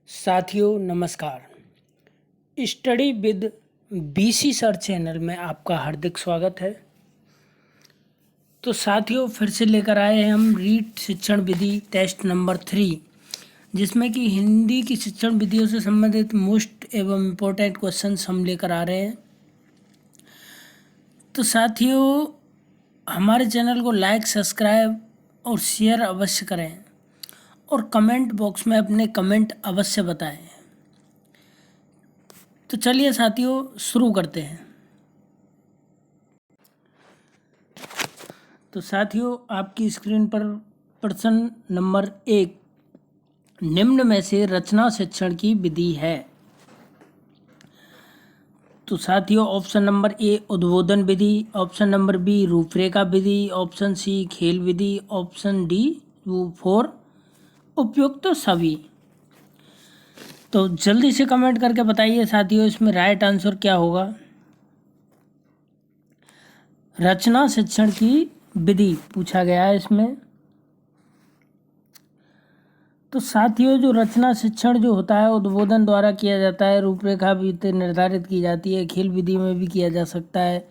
साथियों नमस्कार। Study with BC sir channel में आपका हार्दिक स्वागत है। तो साथियों फिर से लेकर आए हैं हम रीट शिक्षण विधि टेस्ट नंबर 3, जिसमें कि हिंदी की शिक्षण विधियों से संबंधित मोस्ट एवं इम्पोर्टेंट क्वेश्चंस हम लेकर आ रहे हैं। तो साथियों हमारे चैनल को लाइक, सब्सक्राइब और शेयर अवश्य करें और कमेंट बॉक्स में अपने कमेंट अवश्य बताएं। तो चलिए साथियों शुरू करते हैं। तो साथियों आपकी स्क्रीन पर प्रश्न नंबर 1 निम्न में से रचना शिक्षण की विधि है। तो साथियों ऑप्शन नंबर ए उद्बोधन विधि, ऑप्शन नंबर बी रूपरेखा विधि, ऑप्शन सी खेल विधि, ऑप्शन डी 4 उपयुक्त सभी। तो जल्दी से कमेंट करके बताइए साथियों इसमें राइट आंसर क्या होगा। रचना शिक्षण की विधि पूछा गया है इसमें। तो साथियों जो रचना शिक्षण जो होता है उद्बोधन द्वारा किया जाता है, रूपरेखा भी निर्धारित की जाती है, खेल विधि में भी किया जा सकता है।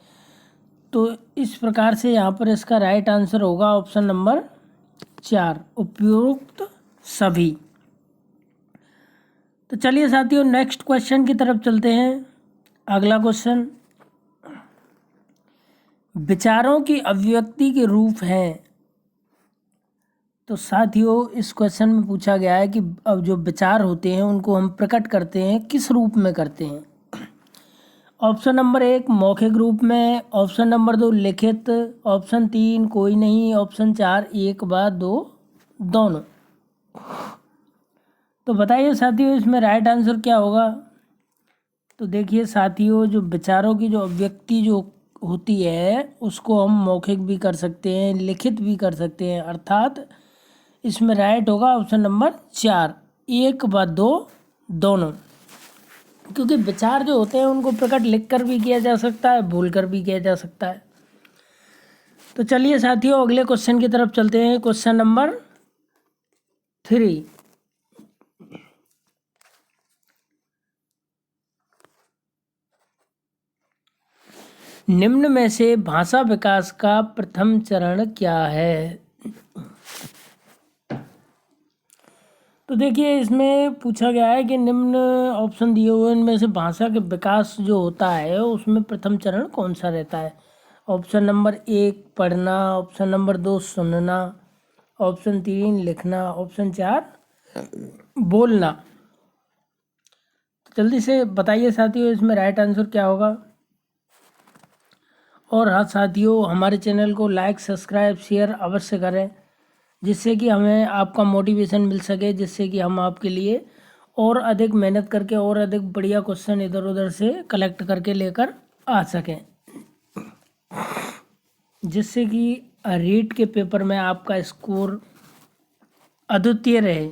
तो इस प्रकार से यहाँ पर इसका राइट आंसर होगा ऑप्शन नंबर 4 उपयुक्त सभी। तो चलिए साथियों नेक्स्ट क्वेश्चन की तरफ चलते हैं। अगला क्वेश्चन विचारों की अभिव्यक्ति के रूप हैं। तो साथियों इस क्वेश्चन में पूछा गया है कि अब जो विचार होते हैं उनको हम प्रकट करते हैं किस रूप में करते हैं। ऑप्शन नंबर 1 मौखिक रूप में, ऑप्शन नंबर 2 लिखित, ऑप्शन 3 कोई नहीं, ऑप्शन 4 एक व दो दोनों। तो बताइए साथियों इसमें राइट आंसर क्या होगा। तो देखिए साथियों जो विचारों की जो अभिव्यक्ति जो होती है उसको हम मौखिक भी कर सकते हैं, लिखित भी कर सकते हैं, अर्थात इसमें राइट होगा ऑप्शन नंबर 4 एक व दो दोनों। क्योंकि विचार जो होते हैं उनको प्रकट लिखकर भी किया जा सकता है, बोलकर भी किया जा सकता है। तो चलिए साथियों अगले क्वेश्चन की तरफ चलते हैं। क्वेश्चन नंबर 3 निम्न में से भाषा विकास का प्रथम चरण क्या है। तो देखिए इसमें पूछा गया है कि निम्न ऑप्शन दिए हुए इनमें से भाषा के विकास जो होता है उसमें प्रथम चरण कौन सा रहता है। ऑप्शन नंबर 1 पढ़ना, ऑप्शन नंबर 2 सुनना, ऑप्शन 3 लिखना, ऑप्शन 4 बोलना। तो जल्दी से बताइए साथियों इसमें राइट आंसर क्या होगा। और हाँ साथियों हमारे चैनल को लाइक, सब्सक्राइब, शेयर अवश्य करें, जिससे कि हमें आपका मोटिवेशन मिल सके, जिससे कि हम आपके लिए और अधिक मेहनत करके और अधिक बढ़िया क्वेश्चन इधर उधर से कलेक्ट करके लेकर आ सकें, जिससे कि रीट के पेपर में आपका स्कोर अद्वितीय रहे।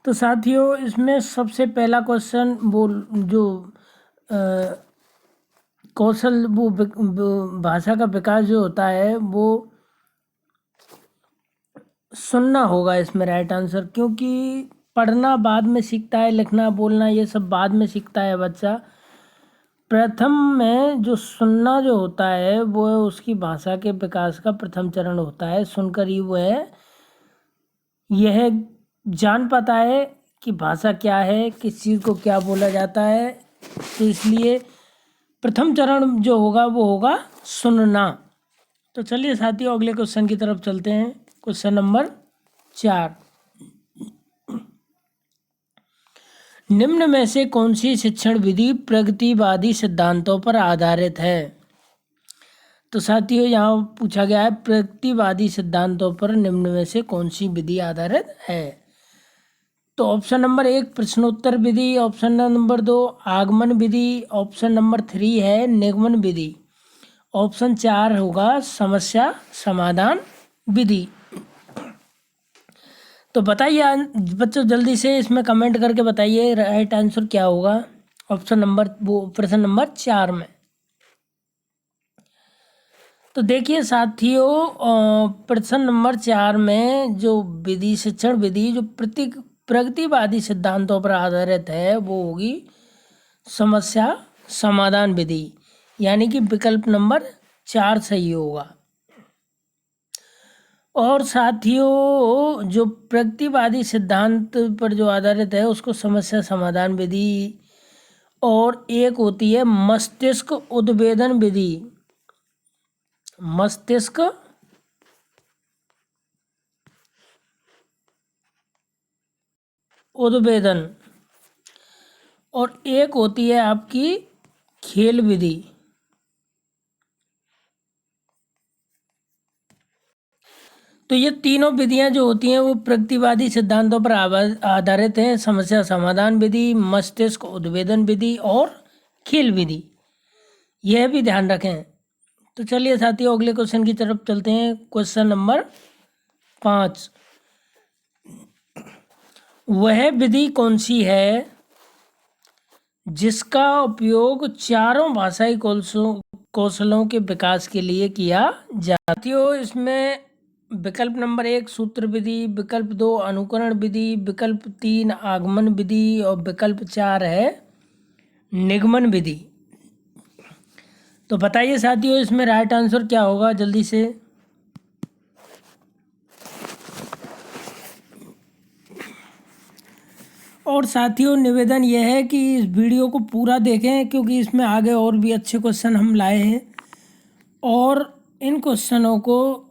तो साथियों इसमें सबसे पहला क्वेश्चन वो जो कौशल वो भाषा का विकास जो होता है वो सुनना होगा इसमें राइट आंसर। क्योंकि पढ़ना बाद में सीखता है, लिखना बोलना ये सब बाद में सीखता है बच्चा। प्रथम में जो सुनना जो होता है वो उसकी भाषा के विकास का प्रथम चरण होता है। सुनकर ही वो है यह जान पाता है कि भाषा क्या है, किस चीज़ को क्या बोला जाता है। तो इसलिए प्रथम चरण जो होगा वो होगा सुनना। तो चलिए साथियों अगले क्वेश्चन की तरफ चलते हैं। क्वेश्चन नंबर 4 निम्न में से कौन सी शिक्षण विधि प्रगतिवादी सिद्धांतों पर आधारित है। तो साथियों यहाँ पूछा गया है प्रगतिवादी सिद्धांतों पर निम्न में से कौन सी विधि आधारित है। तो ऑप्शन नंबर 1 प्रश्नोत्तर विधि, ऑप्शन नंबर 2 आगमन विधि, ऑप्शन नंबर 3 है निगमन विधि, ऑप्शन 4 होगा समस्या समाधान विधि। तो बताइए बच्चों जल्दी से इसमें कमेंट करके बताइए राइट आंसर क्या होगा ऑप्शन नंबर वो प्रश्न नंबर 4 में। तो देखिए साथियों प्रश्न नंबर 4 में जो विधि शिक्षण विधि जो प्रगतिवादी सिद्धांतों पर आधारित है वो होगी समस्या समाधान विधि, यानी कि विकल्प नंबर 4 सही होगा। और साथियों जो प्रगतिवादी सिद्धांत पर जो आधारित है उसको समस्या समाधान विधि, और एक होती है मस्तिष्क उद्भेदन विधि। मस्तिष्क उद्भेदन, और एक होती है आपकी खेल विधि। तो ये तीनों विधियां जो होती हैं वो प्रगतिवादी सिद्धांतों पर आधारित हैं। समस्या समाधान विधि, मस्तिष्क उद्भेदन विधि और खेल विधि, यह भी ध्यान रखें। तो चलिए साथियों अगले क्वेश्चन की तरफ चलते हैं। क्वेश्चन नंबर 5, वह विधि कौन सी है जिसका उपयोग चारों भाषाई कौशलों के विकास के लिए किया जाता है? इसमें विकल्प नंबर 1 सूत्र विधि, विकल्प 2 अनुकरण विधि, विकल्प 3 आगमन विधि और विकल्प 4 है निगमन विधि। तो बताइए साथियों इसमें राइट आंसर क्या होगा जल्दी से। और साथियों निवेदन यह है कि इस वीडियो को पूरा देखें क्योंकि इसमें आगे और भी अच्छे क्वेश्चन हम लाए हैं, और इन क्वेश्चनों को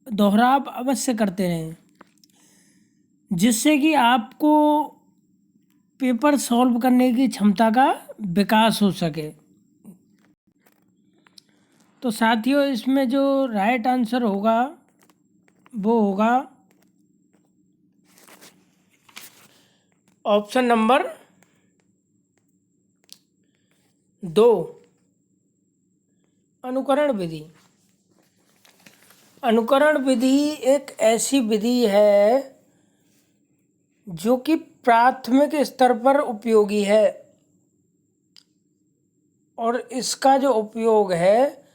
दोहराव अवश्य करते रहें जिससे कि आपको पेपर सॉल्व करने की क्षमता का विकास हो सके। तो साथियों इसमें जो राइट आंसर होगा वो होगा ऑप्शन नंबर 2 अनुकरण विधि। अनुकरण विधि एक ऐसी विधि है जो कि प्राथमिक स्तर पर उपयोगी है, और इसका जो उपयोग है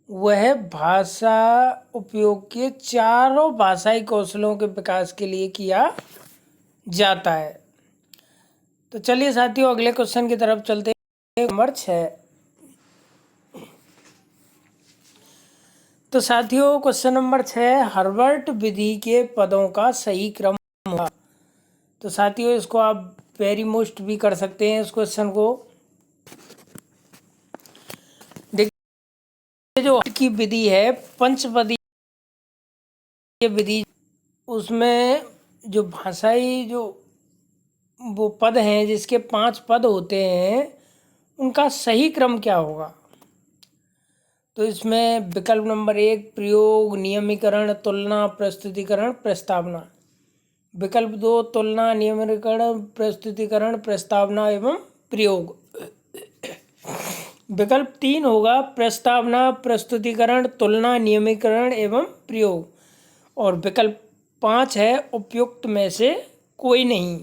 वह भाषा उपयोग के चारों भाषाई कौशलों के विकास के लिए किया जाता है। तो चलिए साथियों अगले क्वेश्चन की तरफ चलते हैं। नंबर 6, तो साथियों क्वेश्चन नंबर 6 हर्बर्ट विधि के पदों का सही क्रम होगा। तो साथियों इसको आप वेरी मोस्ट भी कर सकते हैं इस क्वेश्चन को। देखिए जो की विधि है पंचपदी विधि, उसमें जो भाषाई जो वो पद हैं जिसके 5 पद होते हैं उनका सही क्रम क्या होगा। तो इसमें विकल्प नंबर 1 प्रयोग, नियमीकरण, तुलना, प्रस्तुतिकरण, प्रस्तावना। विकल्प 2 तुलना, नियमीकरण, प्रस्तुतिकरण, प्रस्तावना एवं प्रयोग। विकल्प 3 होगा प्रस्तावना, प्रस्तुतिकरण, तुलना, नियमीकरण एवं प्रयोग। और विकल्प 5 है उपयुक्त में से कोई नहीं।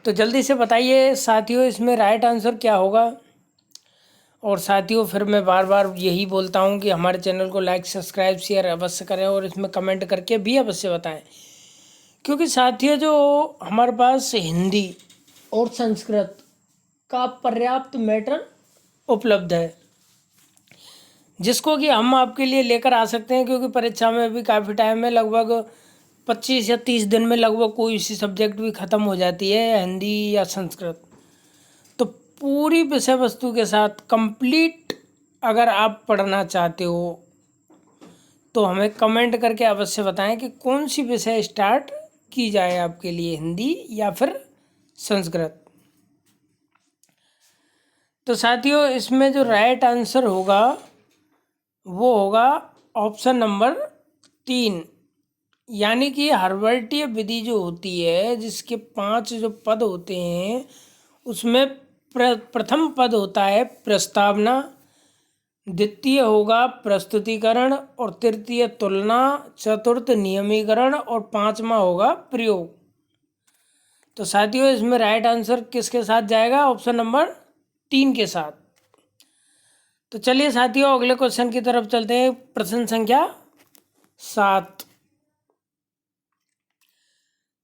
तो जल्दी से बताइए साथियों इसमें राइट आंसर क्या होगा। और साथियों फिर मैं बार बार यही बोलता हूँ कि हमारे चैनल को लाइक सब्सक्राइब शेयर अवश्य करें और इसमें कमेंट करके भी अवश्य बताएं, क्योंकि साथियों जो हमारे पास हिंदी और संस्कृत का पर्याप्त मैटर उपलब्ध है जिसको कि हम आपके लिए लेकर आ सकते हैं, क्योंकि परीक्षा में भी काफ़ी टाइम है, लगभग 25 या 30 दिन में लगभग कोई सी सब्जेक्ट भी ख़त्म हो जाती है हिंदी या संस्कृत। तो पूरी विषय वस्तु के साथ कंप्लीट अगर आप पढ़ना चाहते हो तो हमें कमेंट करके अवश्य बताएं कि कौन सी विषय स्टार्ट की जाए आपके लिए, हिंदी या फिर संस्कृत। तो साथियों इसमें जो राइट आंसर होगा वो होगा ऑप्शन नंबर 3, यानी कि हर्बर्टीय विधि जो होती है जिसके 5 जो पद होते हैं उसमें प्रथम पद होता है प्रस्तावना, द्वितीय होगा प्रस्तुतिकरण और तृतीय तुलना, चतुर्थ नियमीकरण और 5वां होगा प्रयोग। तो साथियों इसमें राइट आंसर किसके साथ जाएगा, ऑप्शन नंबर 3 के साथ। तो चलिए साथियों अगले क्वेश्चन की तरफ चलते हैं। प्रश्न संख्या 7,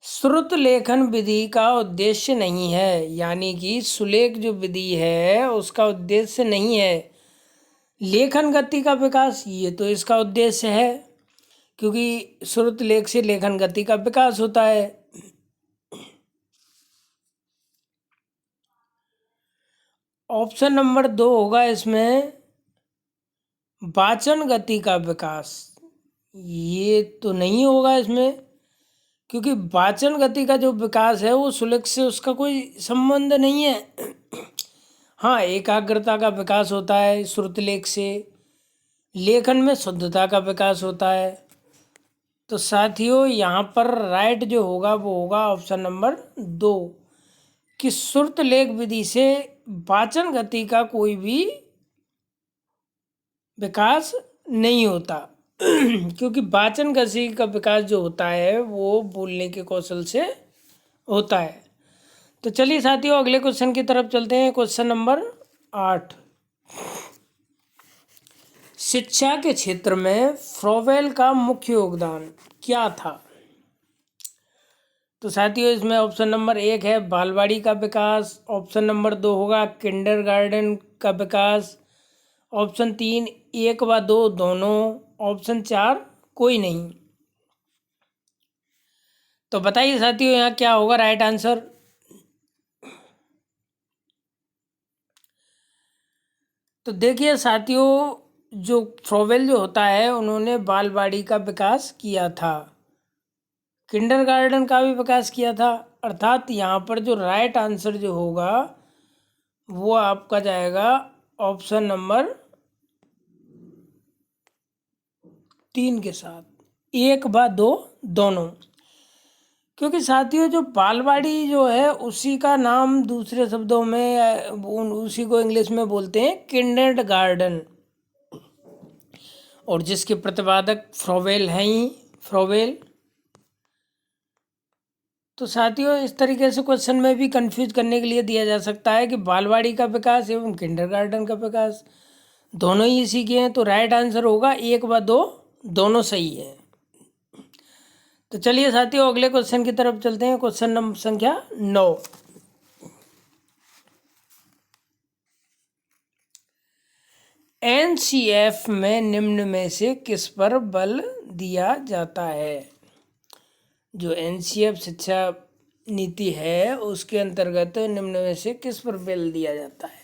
श्रुत लेखन विधि का उद्देश्य नहीं है, यानी कि सुलेख जो विधि है उसका उद्देश्य नहीं है लेखन गति का विकास, ये तो इसका उद्देश्य है, क्योंकि श्रुत लेख से लेखन गति का विकास होता है। ऑप्शन नंबर 2 होगा इसमें वाचन गति का विकास, ये तो नहीं होगा इसमें, क्योंकि वाचन गति का जो विकास है वो सुलेख से उसका कोई संबंध नहीं है। हाँ, एकाग्रता का विकास होता है श्रुतलेख से, लेखन में शुद्धता का विकास होता है। तो साथियों यहाँ पर राइट जो होगा वो होगा ऑप्शन नंबर 2 कि श्रुतलेख विधि से वाचन गति का कोई भी विकास नहीं होता। क्योंकि वाचन गति का विकास जो होता है वो बोलने के कौशल से होता है। तो चलिए साथियों अगले क्वेश्चन की तरफ चलते हैं। क्वेश्चन नंबर 8, शिक्षा के क्षेत्र में फ्रोवेल का मुख्य योगदान क्या था? तो साथियों इसमें ऑप्शन नंबर 1 है बालवाड़ी का विकास, ऑप्शन नंबर 2 होगा किंडरगार्टन का विकास, ऑप्शन 3 1 व 2 दोनों, ऑप्शन 4 कोई नहीं। तो बताइए साथियों यहाँ क्या होगा राइट आंसर? तो देखिए साथियों, जो फ्रोवेल जो होता है उन्होंने बालवाड़ी का विकास किया था, किंडरगार्टन का भी विकास किया था, अर्थात यहाँ पर जो राइट आंसर जो होगा वो आपका जाएगा ऑप्शन नंबर 3 के साथ, 1 व 2 दोनों। क्योंकि साथियों जो बालवाड़ी जो है उसी का नाम दूसरे शब्दों में उसी को इंग्लिश में बोलते हैं किंडरगार्टन, और जिसके प्रतिपादक फ्रोवेल हैं ही फ्रोवेल। तो साथियों इस तरीके से क्वेश्चन में भी कंफ्यूज करने के लिए दिया जा सकता है कि बालवाड़ी का विकास एवं किंडरगार्टन का विकास दोनों ही इसी के हैं। तो राइट आंसर होगा 1 व 2 दोनों सही है। तो चलिए साथियों अगले क्वेश्चन की तरफ चलते हैं। क्वेश्चन नंबर संख्या 9, एनसीएफ में निम्न में से किस पर बल दिया जाता है? जो एनसीएफ शिक्षा नीति है उसके अंतर्गत निम्न में से किस पर बल दिया जाता है?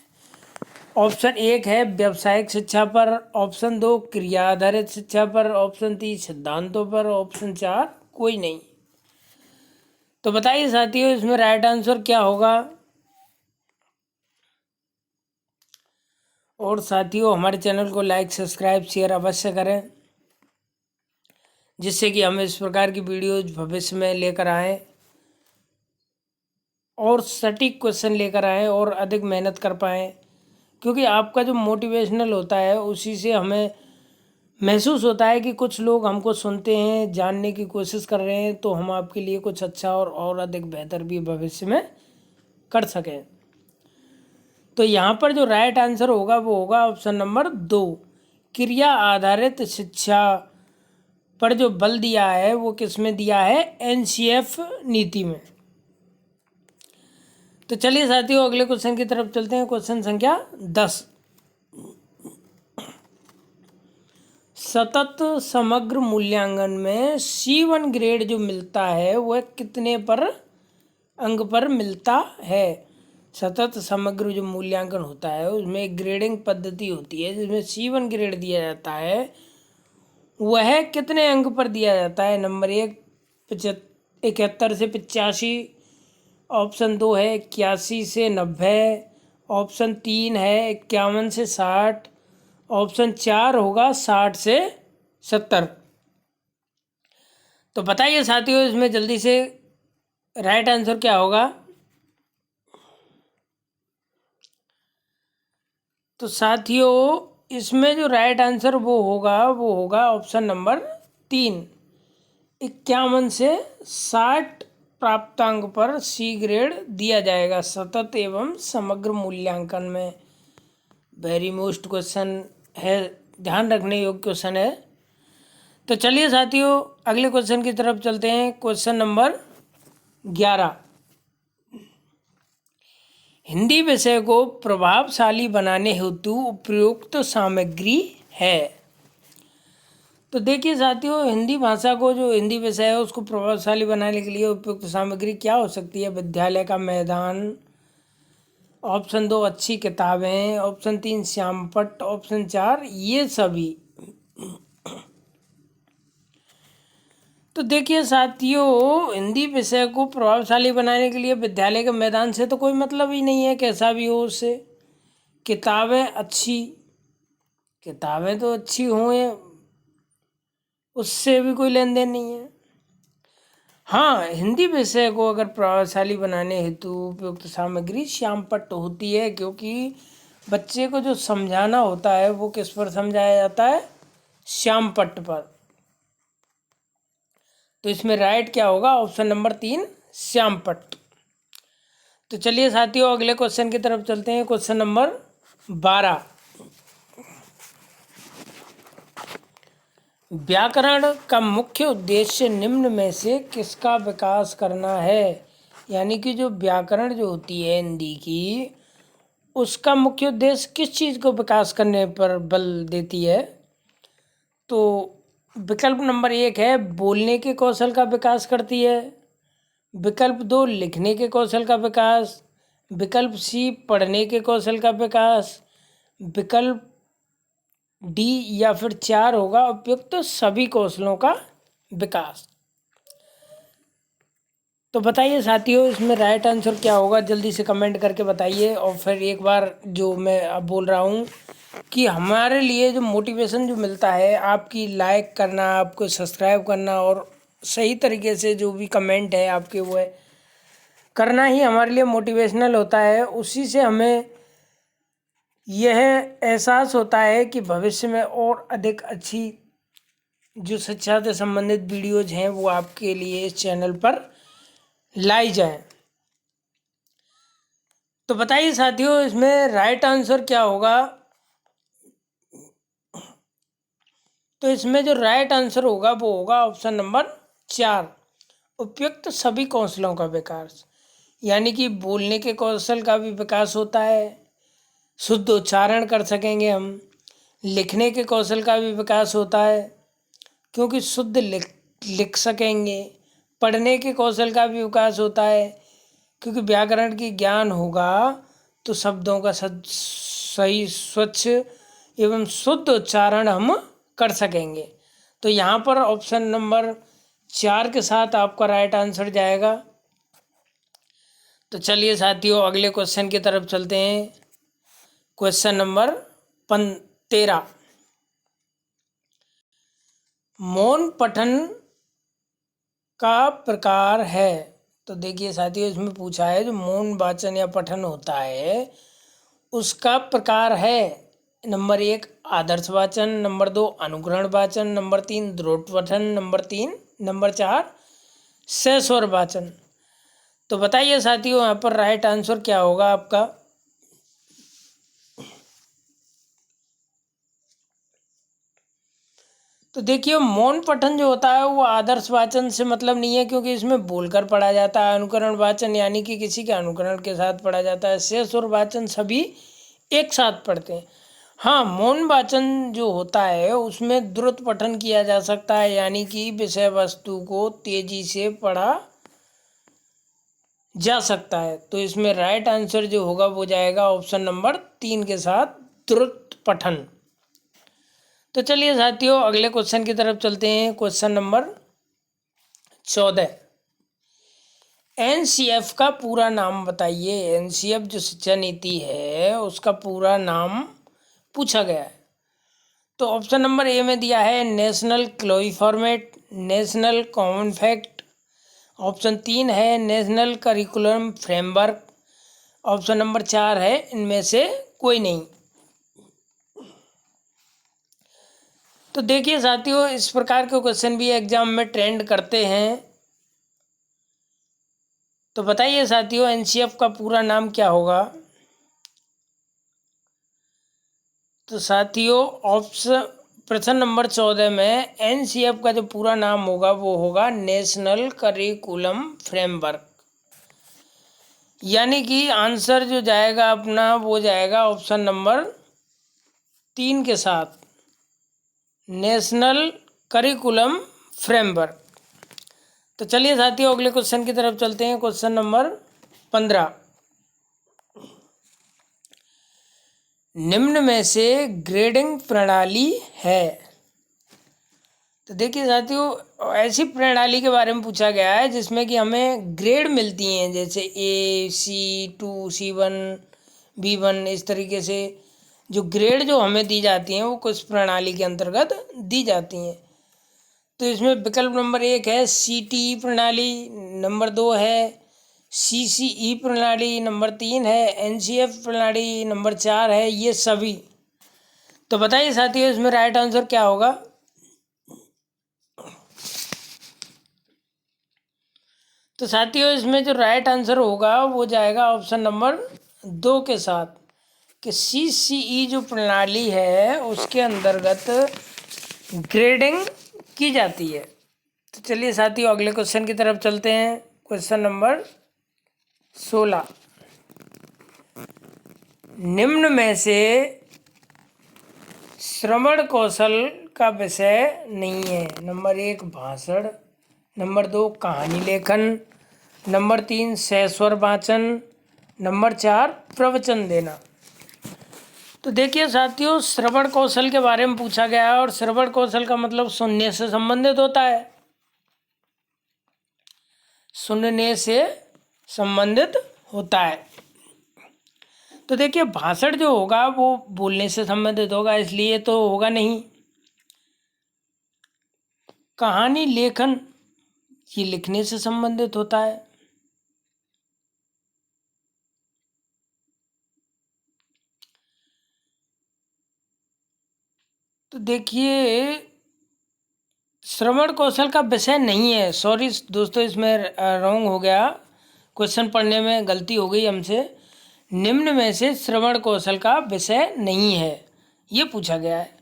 ऑप्शन 1 है व्यावसायिक शिक्षा पर, ऑप्शन 2 क्रिया आधारित शिक्षा पर, ऑप्शन 3 सिद्धांतों पर, ऑप्शन 4 कोई नहीं। तो बताइए साथियों इसमें राइट आंसर क्या होगा? और साथियों हमारे चैनल को लाइक सब्सक्राइब शेयर अवश्य करें, जिससे कि हम इस प्रकार की वीडियोज भविष्य में लेकर आएँ और सटीक क्वेश्चन लेकर आएँ और अधिक मेहनत कर पाएँ। क्योंकि आपका जो मोटिवेशनल होता है उसी से हमें महसूस होता है कि कुछ लोग हमको सुनते हैं, जानने की कोशिश कर रहे हैं, तो हम आपके लिए कुछ अच्छा और अधिक बेहतर भी भविष्य में कर सकें। तो यहाँ पर जो राइट आंसर होगा वो होगा ऑप्शन नंबर 2, क्रिया आधारित शिक्षा पर जो बल दिया है वो किस में दिया है? एनसीएफ नीति में। तो चलिए साथियों अगले क्वेश्चन की तरफ चलते हैं। क्वेश्चन संख्या 10, सतत समग्र मूल्यांकन में C1 ग्रेड जो मिलता है वह कितने पर अंक पर मिलता है? सतत समग्र जो मूल्यांकन होता है उसमें एक ग्रेडिंग पद्धति होती है जिसमें C1 ग्रेड दिया जाता है, वह कितने अंक पर दिया जाता है? नंबर 1 71 से 85, ऑप्शन 2 है 81 से 90, ऑप्शन 3 है 51 से 60, ऑप्शन 4 होगा 60 से 70। तो बताइए साथियों इसमें जल्दी से राइट आंसर क्या होगा? तो साथियों इसमें जो राइट आंसर वो होगा ऑप्शन नंबर 3, 51 से 60 प्राप्तांक पर सी ग्रेड दिया जाएगा सतत एवं समग्र मूल्यांकन में। वेरी मोस्ट क्वेश्चन है, ध्यान रखने योग्य क्वेश्चन है। तो चलिए साथियों अगले क्वेश्चन की तरफ चलते हैं। क्वेश्चन नंबर 11, हिंदी विषय को प्रभावशाली बनाने हेतु उपयुक्त सामग्री है। तो देखिए साथियों, हिंदी भाषा को, जो हिंदी विषय है उसको प्रभावशाली बनाने के लिए उपयुक्त सामग्री क्या हो सकती है? विद्यालय का मैदान, ऑप्शन 2 अच्छी किताबें, ऑप्शन 3 श्यामपट्ट, ऑप्शन 4 ये सभी। तो देखिए साथियों, हिंदी विषय को प्रभावशाली बनाने के लिए विद्यालय के मैदान से तो कोई मतलब ही नहीं है, कैसा भी हो उससे। किताबें अच्छी, किताबें तो अच्छी हों, उससे भी कोई लेन देन नहीं है। हाँ, हिंदी विषय को अगर प्रभावशाली बनाने हेतु उपयुक्त सामग्री श्यामपट्ट होती है, क्योंकि बच्चे को जो समझाना होता है वो किस पर समझाया जाता है? श्यामपट्ट पर। तो इसमें राइट क्या होगा? Option number 3 श्यामपट्ट। तो चलिए साथियों, अगले क्वेश्चन की तरफ चलते हैं। क्वेश्चन नंबर 12, व्याकरण का मुख्य उद्देश्य निम्न में से किसका विकास करना है? यानी कि जो व्याकरण जो होती है हिंदी की, उसका मुख्य उद्देश्य किस चीज़ को विकास करने पर बल देती है? तो विकल्प नंबर 1 है बोलने के कौशल का विकास करती है, विकल्प 2 लिखने के कौशल का विकास, विकल्प सी पढ़ने के कौशल का विकास, विकल्प डी या फिर 4 होगा उपयुक्त सभी कौशलों का विकास। तो बताइए साथियों, इसमें राइट आंसर क्या होगा? जल्दी से कमेंट करके बताइए। और फिर एक बार जो मैं अब बोल रहा हूँ कि हमारे लिए जो मोटिवेशन जो मिलता है, आपकी लाइक करना, आपको सब्सक्राइब करना और सही तरीके से जो भी कमेंट है आपके वो है करना ही हमारे लिए मोटिवेशनल होता है। उसी से हमें यह एहसास होता है कि भविष्य में और अधिक अच्छी जो शिक्षा से संबंधित वीडियोज हैं वो आपके लिए इस चैनल पर लाई जाए। तो बताइए साथियों, इसमें राइट आंसर क्या होगा? तो इसमें जो राइट आंसर होगा वो होगा ऑप्शन नंबर 4, उपयुक्त सभी कौशलों का विकास। यानी कि बोलने के कौशल का भी विकास होता है, शुद्ध उच्चारण कर सकेंगे हम, लिखने के कौशल का भी विकास होता है क्योंकि शुद्ध लिख सकेंगे, पढ़ने के कौशल का भी विकास होता है क्योंकि व्याकरण की ज्ञान होगा तो शब्दों का सही स्वच्छ एवं शुद्ध उच्चारण हम कर सकेंगे। तो यहाँ पर ऑप्शन नंबर 4 के साथ आपका राइट आंसर जाएगा। तो चलिए साथियों, अगले क्वेश्चन की तरफ चलते हैं। क्वेश्चन नंबर 13, मौन पठन का प्रकार है। तो देखिए साथियों, इसमें पूछा है जो मौन वाचन या पठन होता है उसका प्रकार है। नंबर 1 आदर्श वाचन, नंबर 2 अनुग्रहण वाचन, नंबर 3 दृढ़ पठन, नंबर 4 सस्वर वाचन। तो बताइए साथियों, यहाँ पर राइट आंसर क्या होगा आपका? तो देखिए, मौन पठन जो होता है वो आदर्श वाचन से मतलब नहीं है क्योंकि इसमें बोलकर पढ़ा जाता है। अनुकरण वाचन यानी कि किसी के अनुकरण के साथ पढ़ा जाता है। सस्वर वाचन सभी एक साथ पढ़ते हैं। हाँ, मौन वाचन जो होता है उसमें द्रुत पठन किया जा सकता है, यानी कि विषय वस्तु को तेजी से पढ़ा जा सकता है। तो इसमें राइट आंसर जो होगा वो जाएगा ऑप्शन नंबर 3 के साथ द्रुत पठन। तो चलिए साथियों, अगले क्वेश्चन की तरफ चलते हैं। क्वेश्चन नंबर 14, एनसीएफ का पूरा नाम बताइए। एनसीएफ जो शिक्षा नीति है उसका पूरा नाम पूछा गया है। तो ऑप्शन नंबर ए में दिया है national Chloe format, national common fact, option 3 है national curriculum framework, option number 4 है इनमें से कोई नहीं। तो देखिए साथियों, इस प्रकार के क्वेश्चन भी एग्जाम में ट्रेंड करते हैं। तो बताइए साथियों, एनसीएफ का पूरा नाम क्या होगा? तो साथियों, ऑप्शन प्रश्न नंबर 14 में एनसीएफ का जो पूरा नाम होगा वो होगा नेशनल करिकुलम फ्रेमवर्क। यानी कि आंसर जो जाएगा अपना वो जाएगा ऑप्शन नंबर 3 के साथ, नेशनल करिकुलम फ्रेमवर्क। तो चलिए साथियों अगले क्वेश्चन की तरफ चलते हैं। क्वेश्चन नंबर 15, निम्न में से ग्रेडिंग प्रणाली है। तो देखिए साथियों ऐसी प्रणाली के बारे में पूछा गया है जिसमें कि हमें ग्रेड मिलती हैं, जैसे A, C2, C1, B1, इस तरीके से जो ग्रेड जो हमें दी जाती हैं वो कुछ प्रणाली के अंतर्गत दी जाती हैं। तो इसमें विकल्प नंबर 1 है CTE प्रणाली, नंबर 2 है CCE प्रणाली, नंबर 3 है NCF प्रणाली, नंबर 4 है ये सभी। तो बताइए साथियों इसमें राइट आंसर क्या होगा। तो साथियों इसमें जो राइट आंसर होगा वो जाएगा ऑप्शन नंबर 2 के साथ, कि CCE जो प्रणाली है उसके अंतर्गत ग्रेडिंग की जाती है। तो चलिए साथियों अगले क्वेश्चन की तरफ चलते हैं। क्वेश्चन नंबर 16, निम्न में से श्रवण कौशल का विषय नहीं है। नंबर 1 भाषण, नंबर 2 कहानी लेखन, नंबर 3 सस्वर वाचन, नंबर 4 प्रवचन देना। तो देखिए साथियों श्रवण कौशल के बारे में पूछा गया है और श्रवण कौशल का मतलब सुनने से संबंधित होता है, सुनने से संबंधित होता है। तो देखिए भाषण जो होगा वो बोलने से संबंधित होगा, इसलिए तो होगा नहीं। कहानी लेखन ये लिखने से संबंधित होता है। तो देखिए श्रवण कौशल का विषय नहीं है। सॉरी दोस्तों इसमें रॉन्ग हो गया, क्वेश्चन पढ़ने में गलती हो गई हमसे। निम्न में से श्रवण कौशल का विषय नहीं है ये पूछा गया है।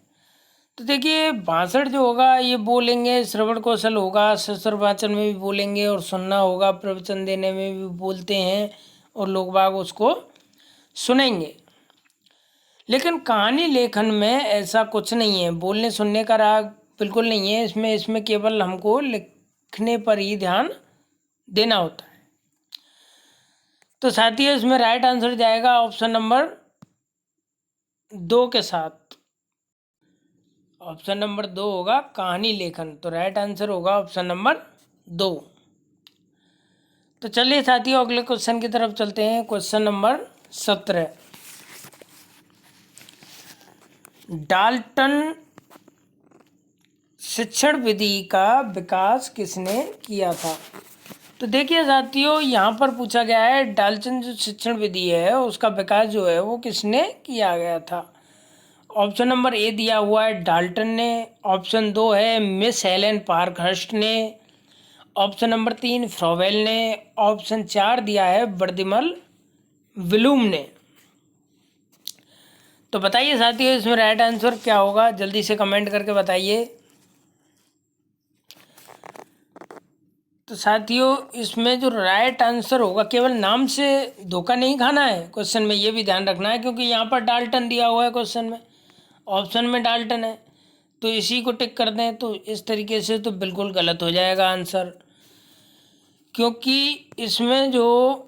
तो देखिए भाषण जो होगा ये बोलेंगे, श्रवण कौशल होगा, सस्वर वाचन में भी बोलेंगे और सुनना होगा, प्रवचन देने में भी बोलते हैं और लोग बाग उसको सुनेंगे। लेकिन कहानी लेखन में ऐसा कुछ नहीं है, बोलने सुनने का राग बिल्कुल नहीं है इसमें। इसमें केवल हमको लिखने पर ही ध्यान देना होता है। तो साथियों इसमें राइट आंसर जाएगा ऑप्शन नंबर 2 के साथ। ऑप्शन नंबर 2 होगा कहानी लेखन। तो राइट आंसर होगा ऑप्शन नंबर 2। तो चलिए साथियों अगले क्वेश्चन की तरफ चलते हैं। क्वेश्चन नंबर 17, डाल्टन शिक्षण विधि का विकास किसने किया था। तो देखिए साथियों यहाँ पर पूछा गया है डाल्टन जो शिक्षण विधि है उसका विकास जो है वो किसने किया गया था। ऑप्शन नंबर ए दिया हुआ है डाल्टन ने, ऑप्शन 2 है मिस हेलेन पार्कहर्स्ट ने, ऑप्शन नंबर 3 फ्रोवेल ने, ऑप्शन 4 दिया है बर्दिमल विलूम ने। तो बताइए साथियों इसमें राइट आंसर क्या होगा, जल्दी से कमेंट करके बताइए। तो साथियों इसमें जो राइट आंसर होगा, केवल नाम से धोखा नहीं खाना है क्वेश्चन में, ये भी ध्यान रखना है क्योंकि यहाँ पर डाल्टन दिया हुआ है क्वेश्चन में, ऑप्शन में डाल्टन है, तो इसी को टिक कर दें। तो इस तरीके से तो बिल्कुल गलत हो जाएगा आंसर, क्योंकि इसमें जो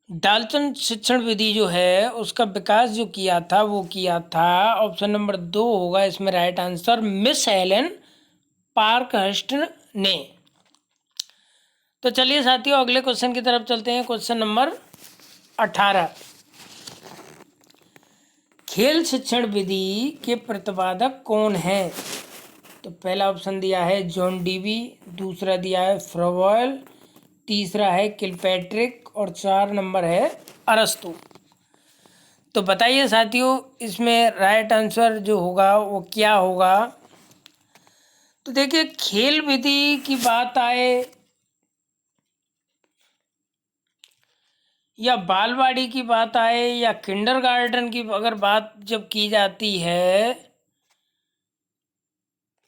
डाल्टन शिक्षण विधि जो है उसका विकास जो किया था वो किया था ऑप्शन नंबर 2 होगा इसमें right answer, miss Helen Parkhurst ने। तो चलिए साथियों अगले क्वेश्चन की तरफ चलते हैं। क्वेश्चन नंबर 18, खेल शिक्षण विधि के प्रतिपादक कौन है। तो पहला ऑप्शन दिया है जॉन डीवी, दूसरा दिया है फ्रोवेल, तीसरा है किलपैट्रिक और 4 नंबर है अरस्तु। तो बताइए साथियों इसमें राइट आंसर जो होगा वो क्या होगा। तो देखिए खेल विधि की बात आए या बालवाड़ी की बात आए या किंडरगार्टन की अगर बात जब की जाती है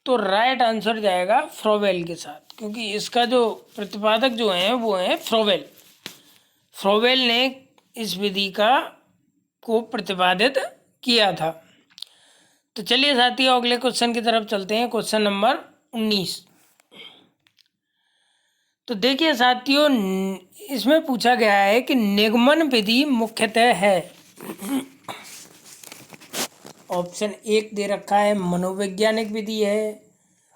तो राइट आंसर जाएगा फ्रोवेल के साथ, क्योंकि इसका जो प्रतिपादक जो है वो है फ्रोवेल। फ्रोवेल ने इस विधि को प्रतिपादित किया था। तो चलिए साथियों अगले क्वेश्चन की तरफ चलते हैं, क्वेश्चन नंबर 19। तो देखिए साथियों, इसमें पूछा गया है कि निगमन विधि मुख्यतः है। ऑप्शन 1 दे रखा है मनोवैज्ञानिक विधि है,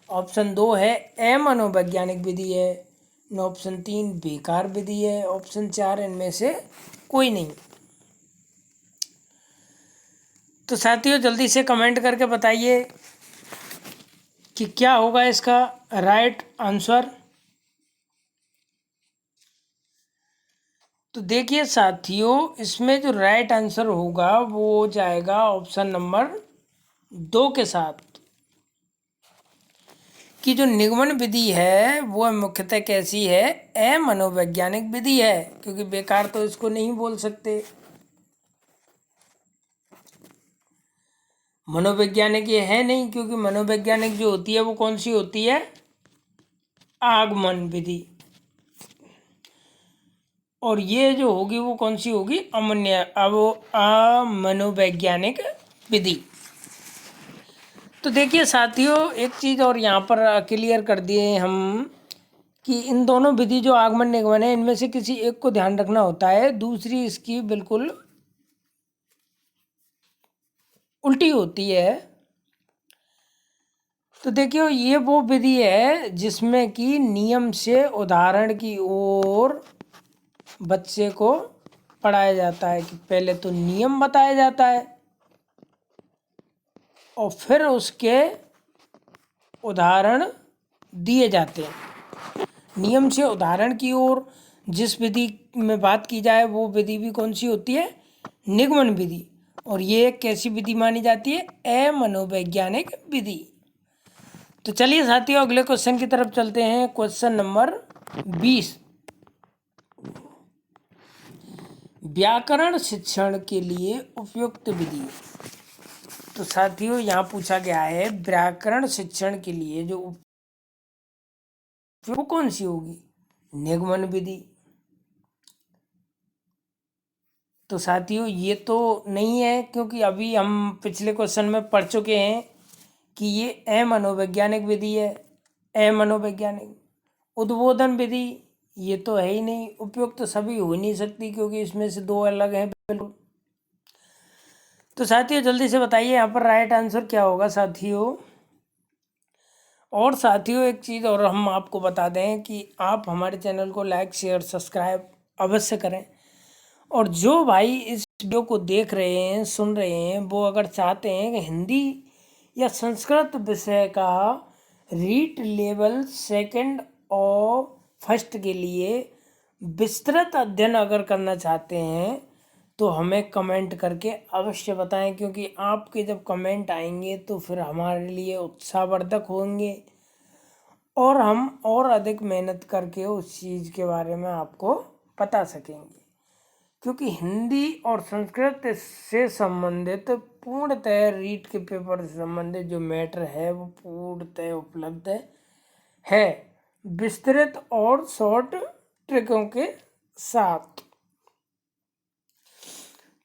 ऑप्शन 2 है अमनोवैज्ञानिक विधि है, ऑप्शन 3 बेकार विधि है, ऑप्शन 4 इनमें से कोई नहीं। तो साथियों जल्दी से कमेंट करके बताइए कि क्या होगा इसका राइट आंसर। तो देखिए साथियों, इसमें जो राइट आंसर होगा वो जाएगा ऑप्शन नंबर 2 के साथ, कि जो निगमन विधि है वो मुख्यतः कैसी है, अमनोवैज्ञानिक विधि है, क्योंकि बेकार तो इसको नहीं बोल सकते। मनोवैज्ञानिक ये है नहीं, क्योंकि मनोवैज्ञानिक जो होती है वो कौन सी होती है, आगमन विधि। और ये जो होगी वो कौन सी होगी, अमनोवैज्ञानिक विधि। तो देखिए साथियों एक चीज़ और यहाँ पर क्लियर कर दिए हम कि इन दोनों विधि जो आगमन निगमन है इनमें से किसी एक को ध्यान रखना होता है, दूसरी इसकी बिल्कुल उल्टी होती है। तो देखिए ये वो विधि है जिसमें कि नियम से उदाहरण की ओर बच्चे को पढ़ाया जाता है, कि पहले तो नियम बताया जाता है और फिर उसके उदाहरण दिए जाते हैं। नियम से उदाहरण की ओर जिस विधि में बात की जाए वो विधि भी कौन सी होती है, निगमन विधि। और ये कैसी विधि मानी जाती है, अमनोवैज्ञानिक विधि। तो चलिए साथियों अगले क्वेश्चन की तरफ चलते हैं, क्वेश्चन नंबर 20। व्याकरण शिक्षण के लिए उपयुक्त विधि। तो साथियों यहाँ पूछा गया है व्याकरण शिक्षण के लिए जो वो कौन सी होगी, निगमन विधि। तो साथियों ये तो नहीं है, क्योंकि अभी हम पिछले क्वेश्चन में पढ़ चुके हैं कि ये अमनोवैज्ञानिक विधि है। अमनोवैज्ञानिक उद्बोधन विधि ये तो है ही नहीं, उपयुक्त तो सभी हो नहीं सकती, क्योंकि इसमें से दो अलग हैं बिल्कुल। तो साथियों जल्दी से बताइए यहाँ पर राइट आंसर क्या होगा साथियों। और साथियों एक चीज़ और हम आपको बता दें कि आप हमारे चैनल को लाइक शेयर सब्सक्राइब अवश्य करें। और जो भाई इस वीडियो को देख रहे हैं सुन रहे हैं वो अगर चाहते हैं कि हिंदी या संस्कृत विषय का रीट लेवल 2nd और 1st के लिए विस्तृत अध्ययन अगर करना चाहते हैं तो हमें कमेंट करके अवश्य बताएं, क्योंकि आपके जब कमेंट आएंगे तो फिर हमारे लिए उत्साहवर्धक होंगे और हम और अधिक मेहनत करके उस चीज़ के बारे में आपको बता सकेंगे। क्योंकि हिंदी और संस्कृत से संबंधित पूर्णतः रीट के पेपर से संबंधित जो मैटर है वो पूर्णतः उपलब्ध है विस्तृत और शॉर्ट ट्रिकों के साथ।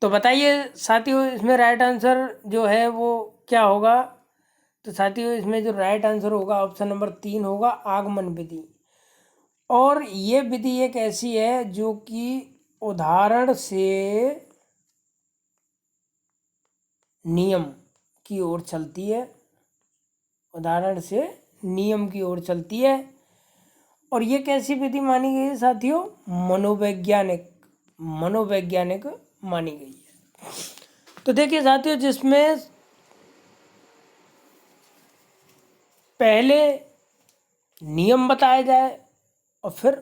तो बताइए साथियों इसमें राइट आंसर जो है वो क्या होगा। तो साथियों इसमें जो राइट आंसर होगा ऑप्शन नंबर 3 होगा, आगमन विधि। और ये विधि एक ऐसी है जो कि उदाहरण से नियम की ओर चलती है, उदाहरण से नियम की ओर चलती है। और ये कैसी विधि मानी गई है साथियों, मनोवैज्ञानिक मानी गई है। तो देखिए साथियों जिसमें पहले नियम बताया जाए और फिर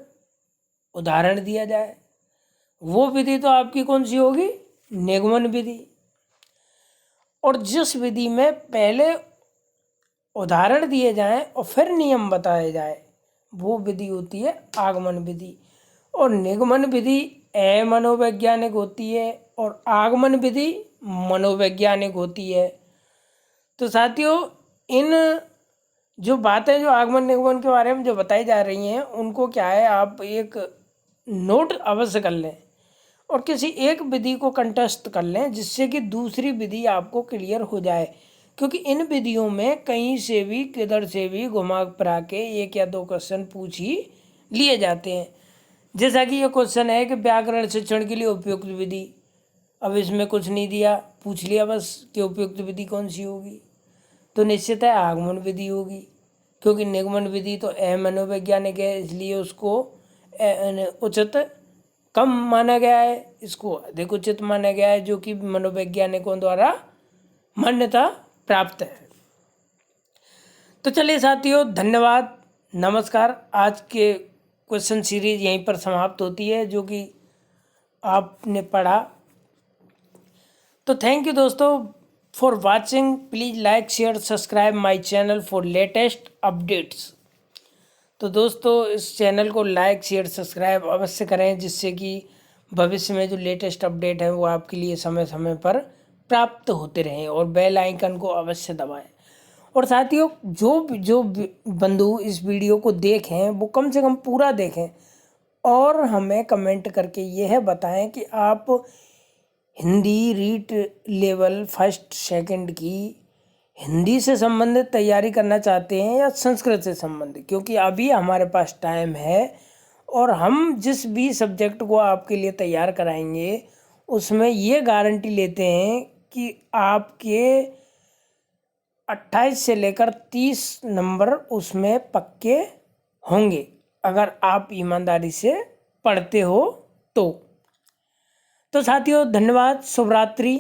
उदाहरण दिया जाए वो विधि तो आपकी कौन सी होगी, निगमन विधि। और जिस विधि में पहले उदाहरण दिए जाएं और फिर नियम बताए जाए वो विधि होती है आगमन विधि। और निगमन विधि अमनोवैज्ञानिक होती है और आगमन विधि मनोवैज्ञानिक होती है। तो साथियों इन जो बातें जो आगमन निगमन के बारे में जो बताई जा रही हैं उनको क्या है, आप एक नोट अवश्य कर लें और किसी एक विधि को कंठस्थ कर लें जिससे कि दूसरी विधि आपको क्लियर हो जाए। क्योंकि इन विधियों में कहीं से भी किधर से भी घुमा फिरा के 1 या 2 क्वेश्चन पूछ ही लिए जाते हैं। जैसा कि ये क्वेश्चन है कि व्याकरण शिक्षण के लिए उपयुक्त विधि, अब इसमें कुछ नहीं दिया, पूछ लिया बस कि उपयुक्त विधि कौन सी होगी, तो निश्चित है आगमन विधि होगी। क्योंकि निगमन विधि तो मनोवैज्ञानिक है, इसलिए उसको उचित कम माना गया है, इसको अधिक उचित माना गया है, जो कि मनोवैज्ञानिकों द्वारा मान्यता प्राप्त है। तो चलिए साथियों, धन्यवाद, नमस्कार। आज के क्वेश्चन सीरीज यहीं पर समाप्त होती है जो कि आपने पढ़ा। तो थैंक यू दोस्तों for watching. Please like share subscribe my channel for latest updates. तो दोस्तों इस चैनल को लाइक शेयर सब्सक्राइब अवश्य करें जिससे कि भविष्य में जो लेटेस्ट अपडेट है वो आपके लिए समय समय पर प्राप्त होते रहें, और बेल आइकन को अवश्य दबाएं। और साथियों जो बंधु इस वीडियो को देखें वो कम से कम पूरा देखें और हमें कमेंट करके यह बताएं कि आप Hindi read level first second की हिंदी से संबंधित तैयारी करना चाहते हैं या संस्कृत से संबंधित, क्योंकि अभी हमारे पास टाइम है और हम जिस भी सब्जेक्ट को आपके लिए तैयार कराएंगे उसमें ये गारंटी लेते हैं कि आपके 28 से लेकर 30 नंबर उसमें पक्के होंगे अगर आप ईमानदारी से पढ़ते हो तो। साथियों धन्यवाद, शुभ रात्रि।